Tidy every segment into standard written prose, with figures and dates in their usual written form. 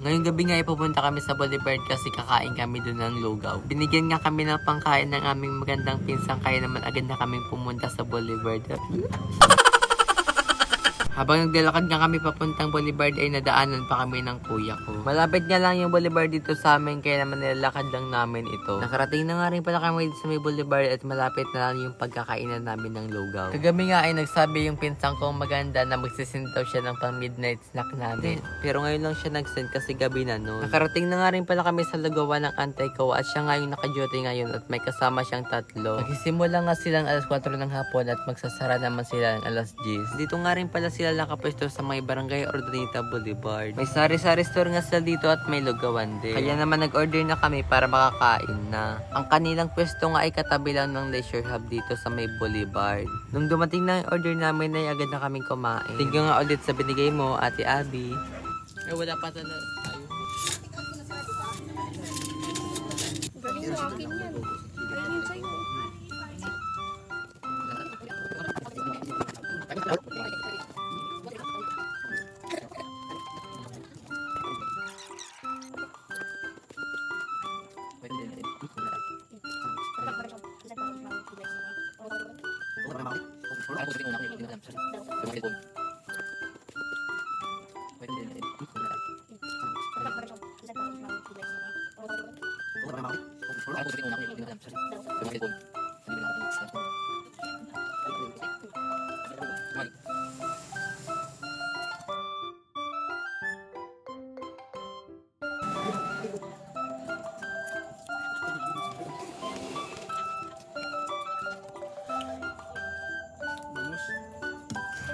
Ngayong gabi nga ipupunta kami sa Boulevard kasi kakain kami doon ng lugaw. Binigyan nga kami ng pangkain ng aming magandang pinsang kaya naman agad na kaming pumunta sa Boulevard. Habang naglalakad nga kami papuntang Boulevard ay nadaanan pa kami ng kuya ko. Malapit nga lang yung Boulevard dito sa amin kaya naman nilalakad lang namin ito. Nakarating na nga rin pala kami dito sa may Boulevard at malapit na lang yung pagkakainan namin ng lugaw. Kagabi nga ay nagsabi yung pinsang kong maganda na magsisend daw siya ng pang midnight snack namin. Pero ngayon lang siya nagsend kasi gabi na noon. Nakarating na nga rin pala kami sa lugawan ng antay ko at siya nga yung naka-duty ngayon at may kasama siyang 3. Magsisimula nga silang alas 4 ng hapon at magsasara naman sila ng alas 10. Dito nga rin pala sila nakapwesto sa may Barangay Ordanita Boulevard. May sari-sari store nga sila dito at may lugawan din. Kaya naman nag-order na kami para makakain na. Ang kanilang pwesto nga ay katabi lang ng leisure hub dito sa may Boulevard. Nung dumating na yung order namin ay agad na kaming kumain. Thank you nga ulit sa binigay mo, Ate Abby. Ay wala pa talaga tayo. Galing sa akin yan. Galing sa'yo.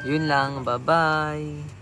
Yun lang, bye-bye!